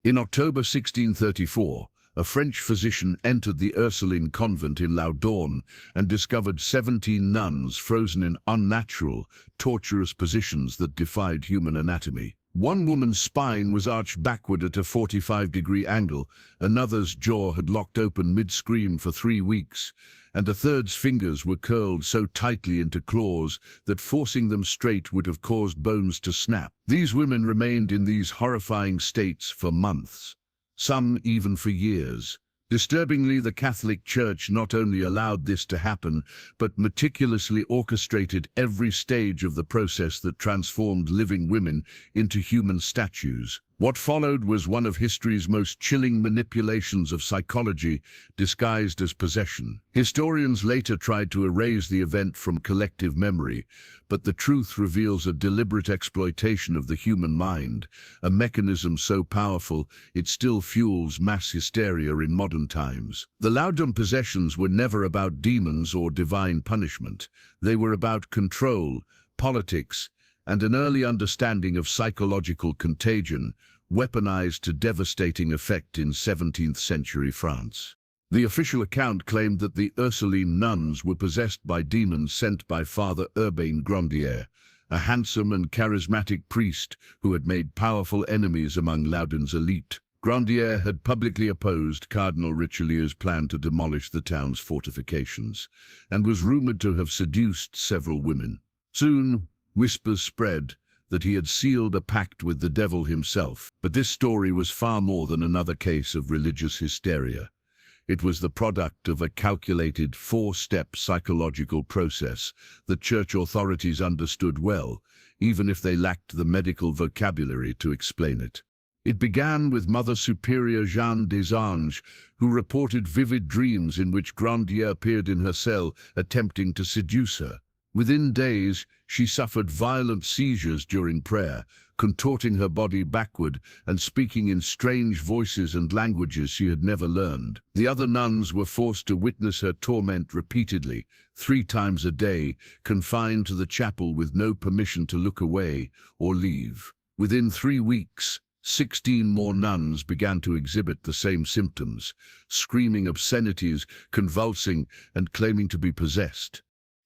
In October 1634, a French physician entered the Ursuline convent in Loudun and discovered 17 nuns frozen in unnatural, torturous positions that defied human anatomy. One woman's spine was arched backward at a 45-degree angle, another's jaw had locked open mid-scream for 3 weeks, and a third's fingers were curled so tightly into claws that forcing them straight would have caused bones to snap. These women remained in these horrifying states for months, some even for years. Disturbingly, the Catholic Church not only allowed this to happen, but meticulously orchestrated every stage of the process that transformed living women into human statues. What followed was one of history's most chilling manipulations of psychology, disguised as possession. Historians later tried to erase the event from collective memory, but the truth reveals a deliberate exploitation of the human mind, a mechanism so powerful it still fuels mass hysteria in modern times. The Loudun possessions were never about demons or divine punishment. They were about control, politics, and an early understanding of psychological contagion, weaponized to devastating effect in 17th century France. The official account claimed that the Ursuline nuns were possessed by demons sent by Father Urbain Grandier, a handsome and charismatic priest who had made powerful enemies among Loudun's elite. Grandier had publicly opposed Cardinal Richelieu's plan to demolish the town's fortifications, and was rumored to have seduced several women. Soon, whispers spread that he had sealed a pact with the devil himself. But this story was far more than another case of religious hysteria. It was the product of a calculated 4-step psychological process that church authorities understood well, even if they lacked the medical vocabulary to explain it. It began with Mother Superior Jeanne des Anges, who reported vivid dreams in which Grandier appeared in her cell, attempting to seduce her. Within days, she suffered violent seizures during prayer, contorting her body backward and speaking in strange voices and languages she had never learned. The other nuns were forced to witness her torment repeatedly, 3 times a day, confined to the chapel with no permission to look away or leave. Within 3 weeks, 16 more nuns began to exhibit the same symptoms, screaming obscenities, convulsing, and claiming to be possessed.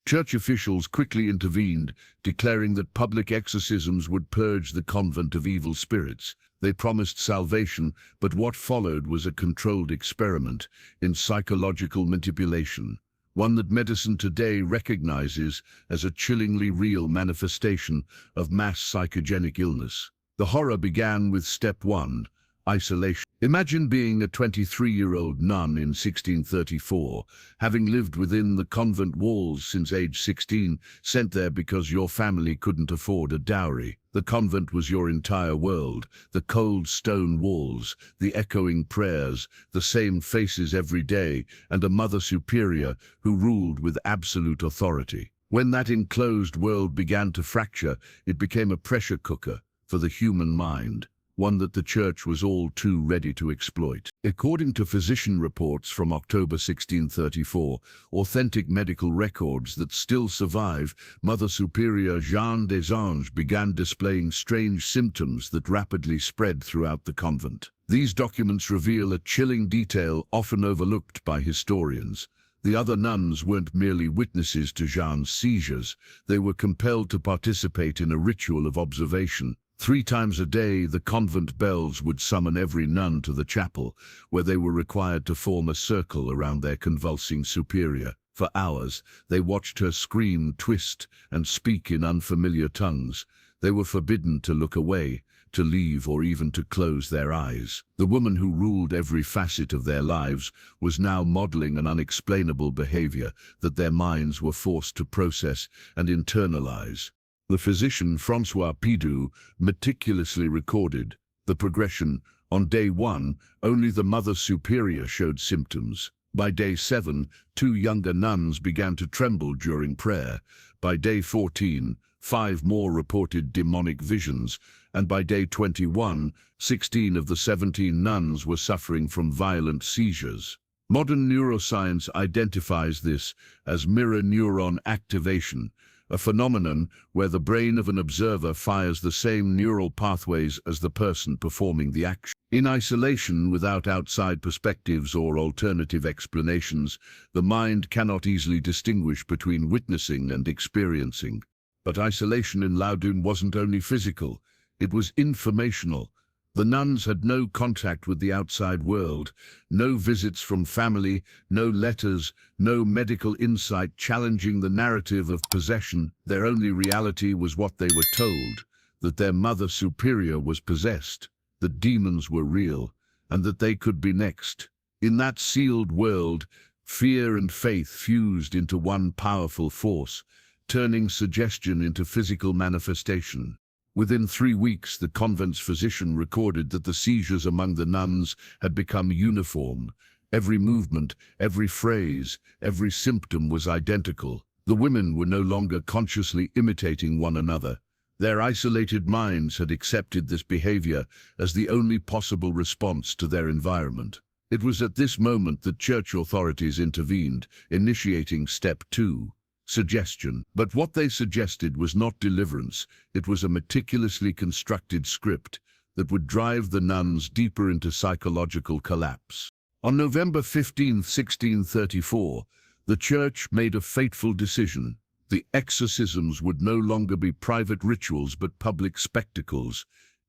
Church officials quickly intervened, declaring that public exorcisms would purge the convent of evil spirits. They promised salvation, but what followed was a controlled experiment in psychological manipulation, one that medicine today recognizes as a chillingly real manifestation of mass psychogenic illness. The horror began with step 1, isolation. Imagine being a 23-year-old nun in 1634, having lived within the convent walls since age 16, sent there because your family couldn't afford a dowry. The convent was your entire world, the cold stone walls, the echoing prayers, the same faces every day, and a Mother Superior who ruled with absolute authority. When that enclosed world began to fracture, it became a pressure cooker for the human mind, one that the Church was all too ready to exploit. According to physician reports from October 1634, authentic medical records that still survive, Mother Superior Jeanne des Anges began displaying strange symptoms that rapidly spread throughout the convent. These documents reveal a chilling detail often overlooked by historians. The other nuns weren't merely witnesses to Jeanne's seizures, they were compelled to participate in a ritual of observation. 3 times a day, the convent bells would summon every nun to the chapel, where they were required to form a circle around their convulsing superior. For hours, they watched her scream, twist, and speak in unfamiliar tongues. They were forbidden to look away, to leave, or even to close their eyes. The woman who ruled every facet of their lives was now modeling an unexplainable behavior that their minds were forced to process and internalize. The physician François Pidou meticulously recorded the progression. On day 1, only the Mother Superior showed symptoms. By day 7, 2 younger nuns began to tremble during prayer. By day 14, 5 more reported demonic visions, and by day 21, 16 of the 17 nuns were suffering from violent seizures. Modern neuroscience identifies this as mirror neuron activation, a phenomenon where the brain of an observer fires the same neural pathways as the person performing the action. In isolation, without outside perspectives or alternative explanations, the mind cannot easily distinguish between witnessing and experiencing. But isolation in Loudun wasn't only physical, it was informational. The nuns had no contact with the outside world, no visits from family, no letters, no medical insight challenging the narrative of possession. Their only reality was what they were told, that their Mother Superior was possessed, that demons were real, and that they could be next. In that sealed world, fear and faith fused into one powerful force, turning suggestion into physical manifestation. Within 3 weeks, the convent's physician recorded that the seizures among the nuns had become uniform. Every movement, every phrase, every symptom was identical. The women were no longer consciously imitating one another. Their isolated minds had accepted this behavior as the only possible response to their environment. It was at this moment that church authorities intervened, initiating step 2. Suggestion. But what they suggested was not deliverance, it was a meticulously constructed script that would drive the nuns deeper into psychological collapse. On November 15, 1634, the church made a fateful decision. The exorcisms would no longer be private rituals but public spectacles.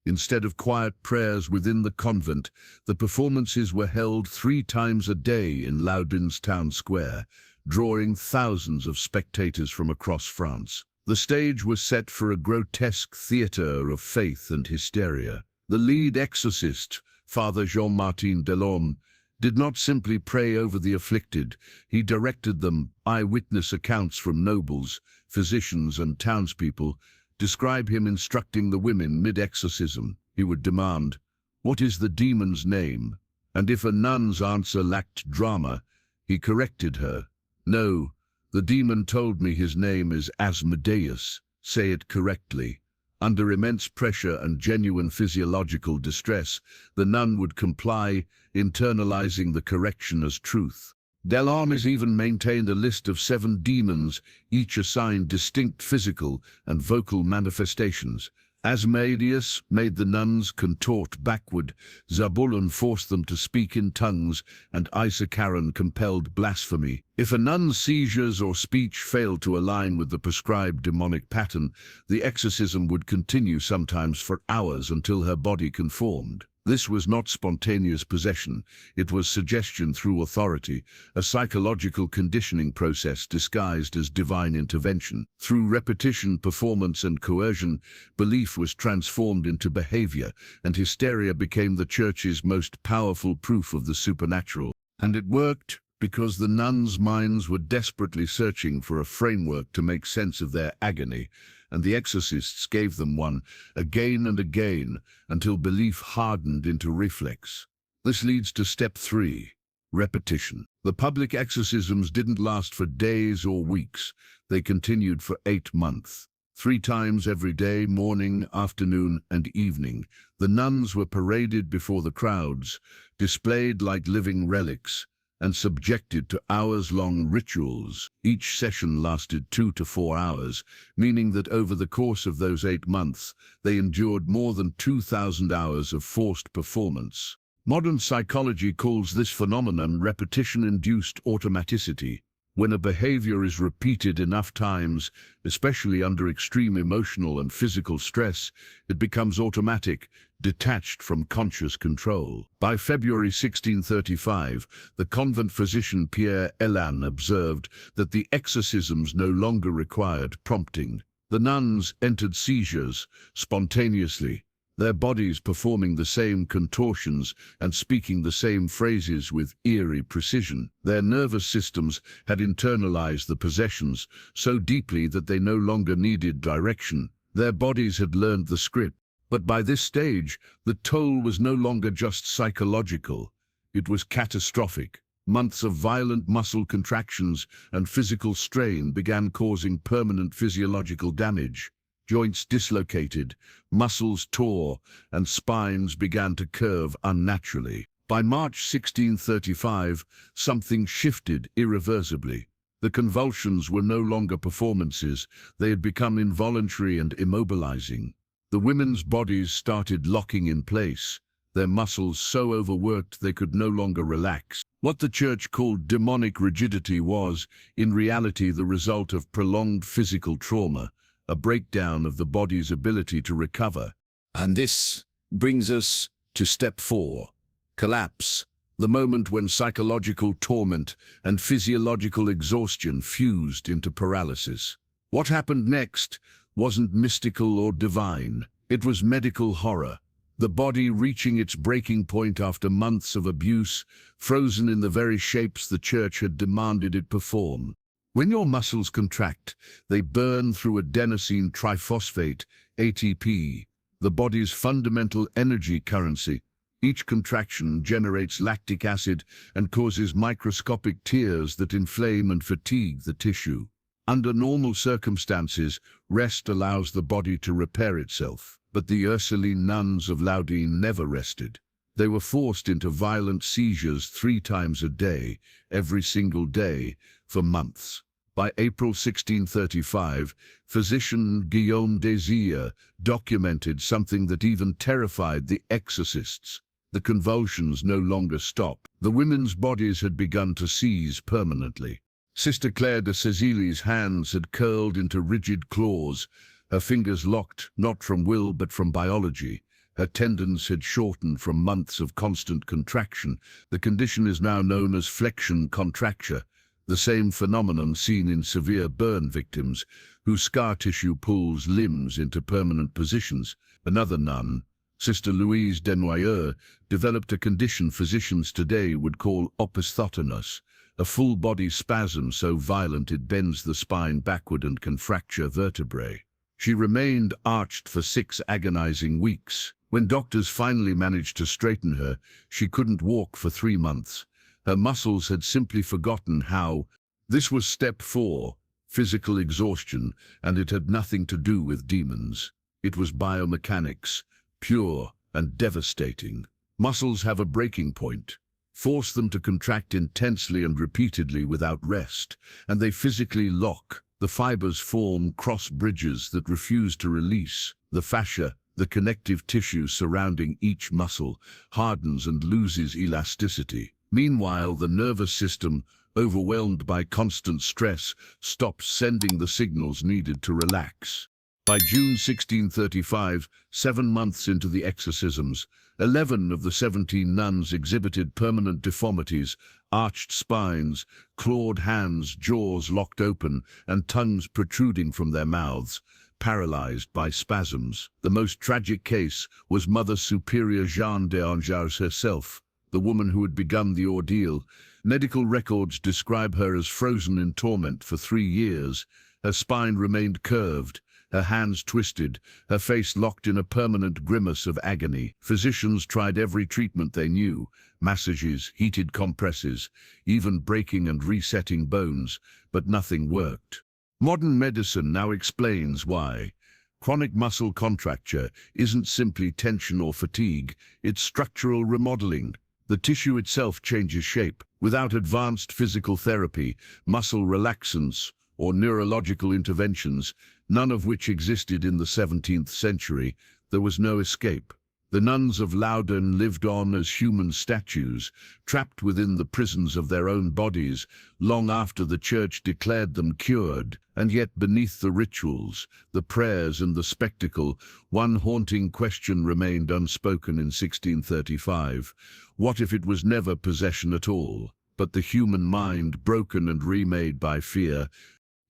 Instead of quiet prayers within the convent, the performances were held 3 times a day in Loudun's town square, drawing thousands of spectators from across France. The stage was set for a grotesque theater of faith and hysteria. The lead exorcist, Father Jean-Martin Delorme, did not simply pray over the afflicted, he directed them. Eyewitness accounts from nobles, physicians and townspeople describe him instructing the women mid-exorcism. He would demand, "What is the demon's name?" And if a nun's answer lacked drama, he corrected her. "No, the demon told me his name is Asmodeus. Say it correctly." Under immense pressure and genuine physiological distress, the nun would comply, internalizing the correction as truth. Delorme even maintained a list of 7 demons, each assigned distinct physical and vocal manifestations. Asmodeus made the nuns contort backward, Zabulon forced them to speak in tongues, and Isacharon compelled blasphemy. If a nun's seizures or speech failed to align with the prescribed demonic pattern, the exorcism would continue sometimes for hours until her body conformed. This was not spontaneous possession, it was suggestion through authority, a psychological conditioning process disguised as divine intervention. Through repetition, performance and coercion, belief was transformed into behavior, and hysteria became the church's most powerful proof of the supernatural. And it worked, because the nuns' minds were desperately searching for a framework to make sense of their agony, and the exorcists gave them one, again and again, until belief hardened into reflex. This leads to step 3, repetition. The public exorcisms didn't last for days or weeks, they continued for 8 months. 3 times every day, morning, afternoon, and evening, the nuns were paraded before the crowds, displayed like living relics, and subjected to hours-long rituals. Each session lasted 2 to 4 hours, meaning that over the course of those 8 months, they endured more than 2,000 hours of forced performance. Modern psychology calls this phenomenon repetition-induced automaticity. When a behavior is repeated enough times, especially under extreme emotional and physical stress, it becomes automatic, detached from conscious control. By February 1635, the convent physician Pierre Elan observed that the exorcisms no longer required prompting. The nuns entered seizures spontaneously, their bodies performing the same contortions and speaking the same phrases with eerie precision. Their nervous systems had internalized the possessions so deeply that they no longer needed direction. Their bodies had learned the script. But by this stage, the toll was no longer just psychological. It was catastrophic. Months of violent muscle contractions and physical strain began causing permanent physiological damage. Joints dislocated, muscles tore, and spines began to curve unnaturally. By March 1635, something shifted irreversibly. The convulsions were no longer performances, they had become involuntary and immobilizing. The women's bodies started locking in place, their muscles so overworked they could no longer relax. What the church called demonic rigidity was, in reality, the result of prolonged physical trauma, a breakdown of the body's ability to recover. And this brings us to step 4, collapse, the moment when psychological torment and physiological exhaustion fused into paralysis. What happened next wasn't mystical or divine, it was medical horror. The body reaching its breaking point after months of abuse, frozen in the very shapes the church had demanded it perform. When your muscles contract, they burn through adenosine triphosphate, ATP, the body's fundamental energy currency. Each contraction generates lactic acid and causes microscopic tears that inflame and fatigue the tissue. Under normal circumstances, rest allows the body to repair itself. But the Ursuline nuns of Loudun never rested. They were forced into violent seizures 3 times a day, every single day, for months. By April 1635, physician Guillaume Désir documented something that even terrified the exorcists. The convulsions no longer stopped. The women's bodies had begun to seize permanently. Sister Claire de Cécile's hands had curled into rigid claws, her fingers locked, not from will but from biology. Her tendons had shortened from months of constant contraction. The condition is now known as flexion contracture, the same phenomenon seen in severe burn victims, whose scar tissue pulls limbs into permanent positions. Another nun, Sister Louise Desnoyers, developed a condition physicians today would call opisthotonus, a full-body spasm so violent it bends the spine backward and can fracture vertebrae. She remained arched for 6 agonizing weeks. When doctors finally managed to straighten her, she couldn't walk for 3 months. Her muscles had simply forgotten how. This was step 4, physical exhaustion, and it had nothing to do with demons. It was biomechanics, pure and devastating. Muscles have a breaking point. Force them to contract intensely and repeatedly without rest, and they physically lock. The fibers form cross bridges that refuse to release. The fascia, the connective tissue surrounding each muscle, hardens and loses elasticity. Meanwhile, the nervous system, overwhelmed by constant stress, stops sending the signals needed to relax. By June 1635, 7 months into the exorcisms, 11 of the 17 nuns exhibited permanent deformities, arched spines, clawed hands, jaws locked open, and tongues protruding from their mouths, paralyzed by spasms. The most tragic case was Mother Superior Jeanne d'Angers herself, the woman who had begun the ordeal. Medical records describe her as frozen in torment for 3 years. Her spine remained curved, her hands twisted, her face locked in a permanent grimace of agony. Physicians tried every treatment they knew, massages, heated compresses, even breaking and resetting bones, but nothing worked. Modern medicine now explains why. Chronic muscle contracture isn't simply tension or fatigue, it's structural remodeling. The tissue itself changes shape. Without advanced physical therapy, muscle relaxants, or neurological interventions, none of which existed in the 17th century, there was no escape. The nuns of Loudun lived on as human statues, trapped within the prisons of their own bodies, long after the church declared them cured. And yet beneath the rituals, the prayers and the spectacle, one haunting question remained unspoken in 1635. What if it was never possession at all, but the human mind broken and remade by fear?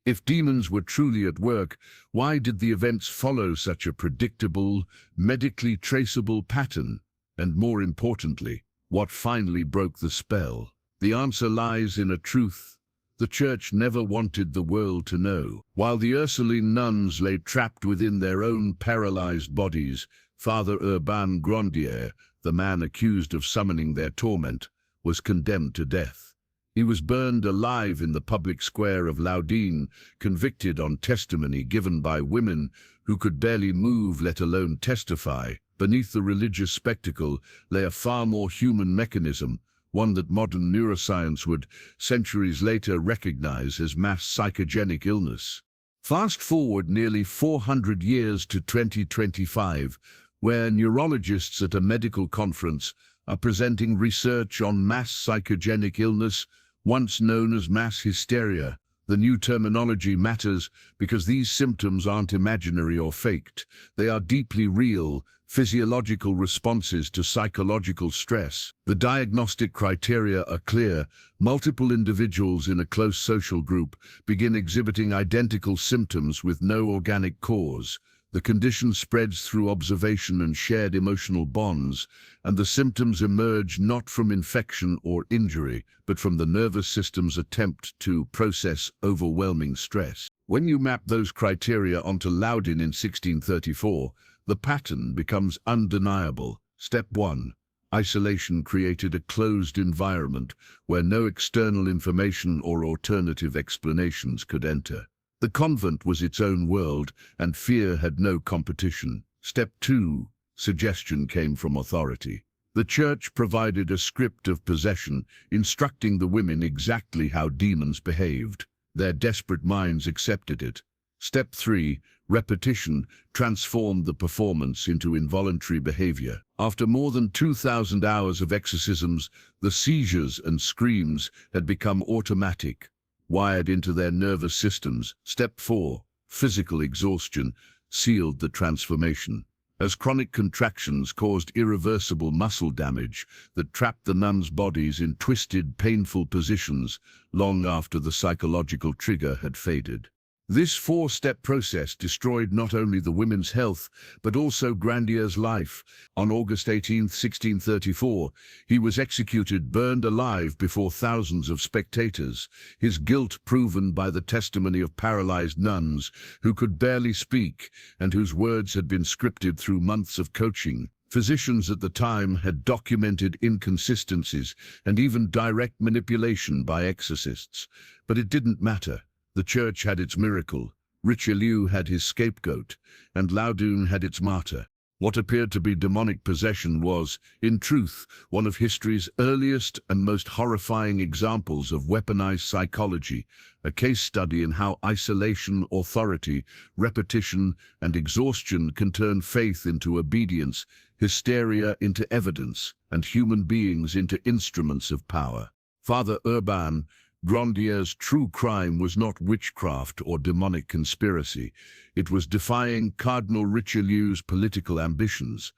If demons were truly at work, why did the events follow such a predictable, medically traceable pattern? And more importantly, what finally broke the spell? The answer lies in a truth the church never wanted the world to know. While the Ursuline nuns lay trapped within their own paralyzed bodies, Father Urbain Grandier, the man accused of summoning their torment, was condemned to death. He was burned alive in the public square of Loudun, convicted on testimony given by women who could barely move, let alone testify. Beneath the religious spectacle lay a far more human mechanism, one that modern neuroscience would centuries later recognize as mass psychogenic illness. Fast forward nearly 400 years to 2025, where neurologists at a medical conference are presenting research on mass psychogenic illness, once known as mass hysteria. The new terminology matters because these symptoms aren't imaginary or faked. They are deeply real, physiological responses to psychological stress. The diagnostic criteria are clear. Multiple individuals in a close social group begin exhibiting identical symptoms with no organic cause. The condition spreads through observation and shared emotional bonds, and the symptoms emerge not from infection or injury, but from the nervous system's attempt to process overwhelming stress. When you map those criteria onto Loudun in 1634, the pattern becomes undeniable. Step 1. Isolation created a closed environment where no external information or alternative explanations could enter. The convent was its own world, and fear had no competition. Step 2. Suggestion came from authority. The church provided a script of possession, instructing the women exactly how demons behaved. Their desperate minds accepted it. Step 3. Repetition transformed the performance into involuntary behavior. After more than 2,000 hours of exorcisms, the seizures and screams had become automatic, wired into their nervous systems. Step 4. Physical exhaustion sealed the transformation, as chronic contractions caused irreversible muscle damage that trapped the nuns' bodies in twisted, painful positions long after the psychological trigger had faded. This four-step process destroyed not only the women's health, but also Grandier's life. On August 18, 1634, he was executed, burned alive before thousands of spectators, his guilt proven by the testimony of paralyzed nuns who could barely speak and whose words had been scripted through months of coaching. Physicians at the time had documented inconsistencies and even direct manipulation by exorcists, but it didn't matter. The church had its miracle, Richelieu had his scapegoat, and Loudun had its martyr. What appeared to be demonic possession was, in truth, one of history's earliest and most horrifying examples of weaponized psychology, a case study in how isolation, authority, repetition, and exhaustion can turn faith into obedience, hysteria into evidence, and human beings into instruments of power. Father Urban Grandier's true crime was not witchcraft or demonic conspiracy. It was defying Cardinal Richelieu's political ambitions.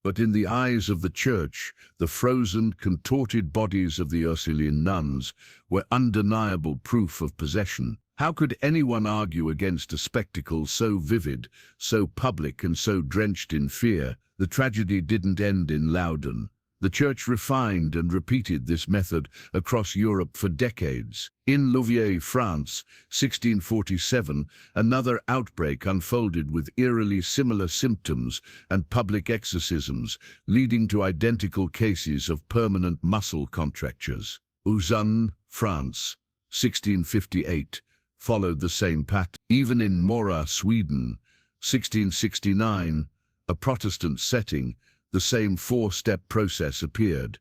But in the eyes of the church, the frozen, contorted bodies of the Ursuline nuns were undeniable proof of possession. How could anyone argue against a spectacle so vivid, so public, and so drenched in fear? The tragedy didn't end in Loudun. The church refined and repeated this method across Europe for decades. In Louviers, France, 1647, another outbreak unfolded with eerily similar symptoms and public exorcisms, leading to identical cases of permanent muscle contractures. Loudun, France, 1658, followed the same pattern. Even in Mora, Sweden, 1669, a Protestant setting, the same four-step process appeared.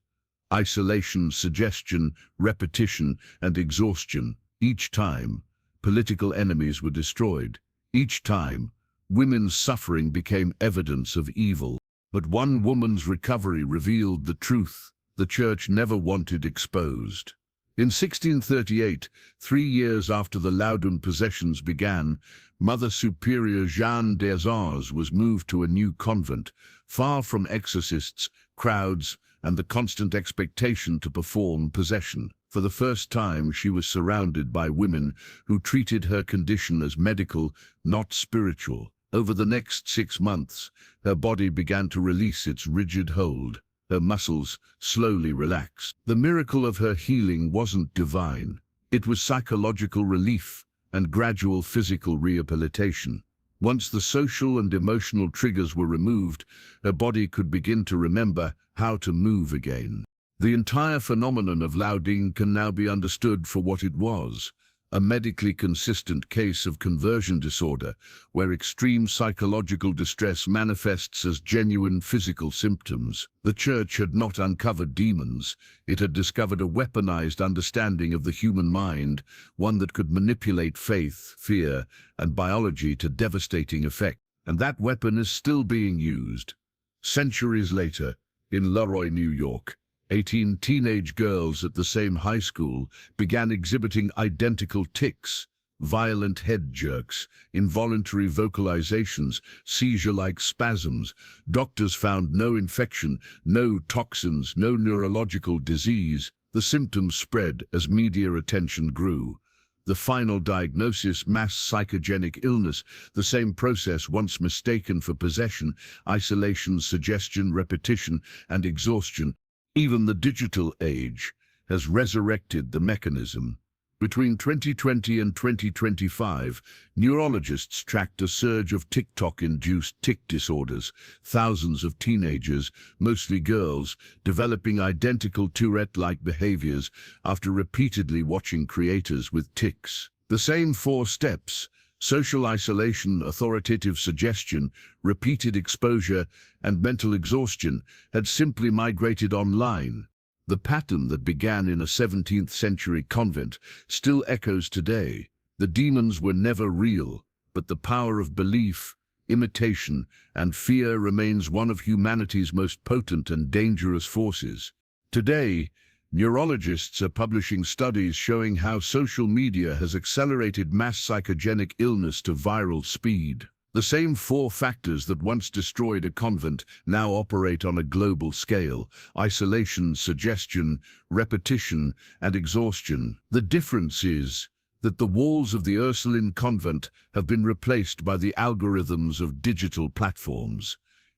Isolation, suggestion, repetition, and exhaustion. Each time, political enemies were destroyed. Each time, women's suffering became evidence of evil. But one woman's recovery revealed the truth the church never wanted exposed. In 1638, 3 years after the Loudun possessions began, Mother Superior Jeanne des Anges was moved to a new convent, far from exorcists, crowds, and the constant expectation to perform possession. For the first time, she was surrounded by women who treated her condition as medical, not spiritual. Over the next 6 months, her body began to release its rigid hold. Her muscles slowly relaxed. The miracle of her healing wasn't divine. It was psychological relief and gradual physical rehabilitation. Once the social and emotional triggers were removed, her body could begin to remember how to move again. The entire phenomenon of Loudun can now be understood for what it was, a medically consistent case of conversion disorder where extreme psychological distress manifests as genuine physical symptoms. The Church had not uncovered demons. It had discovered a weaponized understanding of the human mind, one that could manipulate faith, fear, and biology to devastating effect. And that weapon is still being used. Centuries later, in Leroy, New York, 18 teenage girls at the same high school began exhibiting identical tics, violent head jerks, involuntary vocalizations, seizure-like spasms. Doctors found no infection, no toxins, no neurological disease. The symptoms spread as media attention grew. The final diagnosis, mass psychogenic illness, the same process once mistaken for possession, isolation, suggestion, repetition, and exhaustion. Even the digital age has resurrected the mechanism. Between 2020 and 2025, neurologists tracked a surge of TikTok-induced tic disorders, thousands of teenagers, mostly girls, developing identical Tourette-like behaviors after repeatedly watching creators with tics. The same 4 steps: social isolation, authoritative suggestion, repeated exposure, and mental exhaustion had simply migrated online. The pattern that began in a 17th century convent still echoes today. The demons were never real, but the power of belief, imitation, and fear remains one of humanity's most potent and dangerous forces. Today, neurologists are publishing studies showing how social media has accelerated mass psychogenic illness to viral speed. The same 4 factors that once destroyed a convent now operate on a global scale: isolation, suggestion, repetition, and exhaustion. The difference is that the walls of the Ursuline convent have been replaced by the algorithms of digital platforms.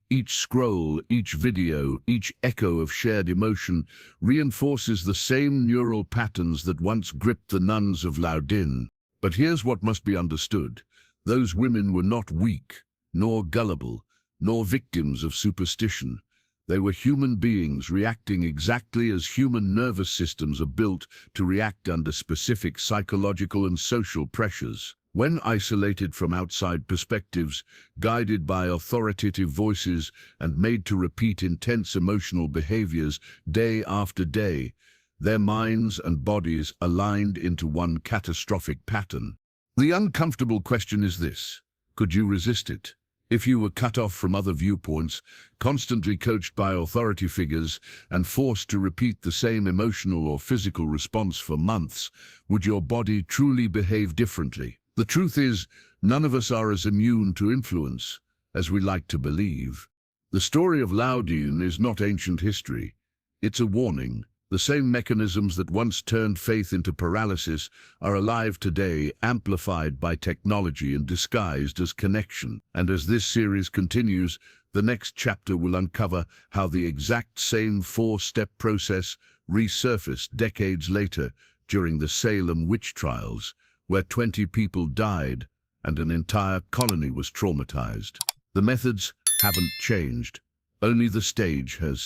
Each scroll, each video, each echo of shared emotion reinforces the same neural patterns that once gripped the nuns of Loudun. But here's what must be understood. Those women were not weak, nor gullible, nor victims of superstition. They were human beings reacting exactly as human nervous systems are built to react under specific psychological and social pressures. When isolated from outside perspectives, guided by authoritative voices, and made to repeat intense emotional behaviors day after day, their minds and bodies aligned into one catastrophic pattern. The uncomfortable question is this: could you resist it? If you were cut off from other viewpoints, constantly coached by authority figures, and forced to repeat the same emotional or physical response for months, would your body truly behave differently? The truth is, none of us are as immune to influence as we like to believe. The story of Loudun is not ancient history. It's a warning. The same mechanisms that once turned faith into paralysis are alive today, amplified by technology and disguised as connection. And as this series continues, the next chapter will uncover how the exact same 4-step process resurfaced decades later during the Salem witch trials, where 20 people died and an entire colony was traumatized. The methods haven't changed, only the stage has.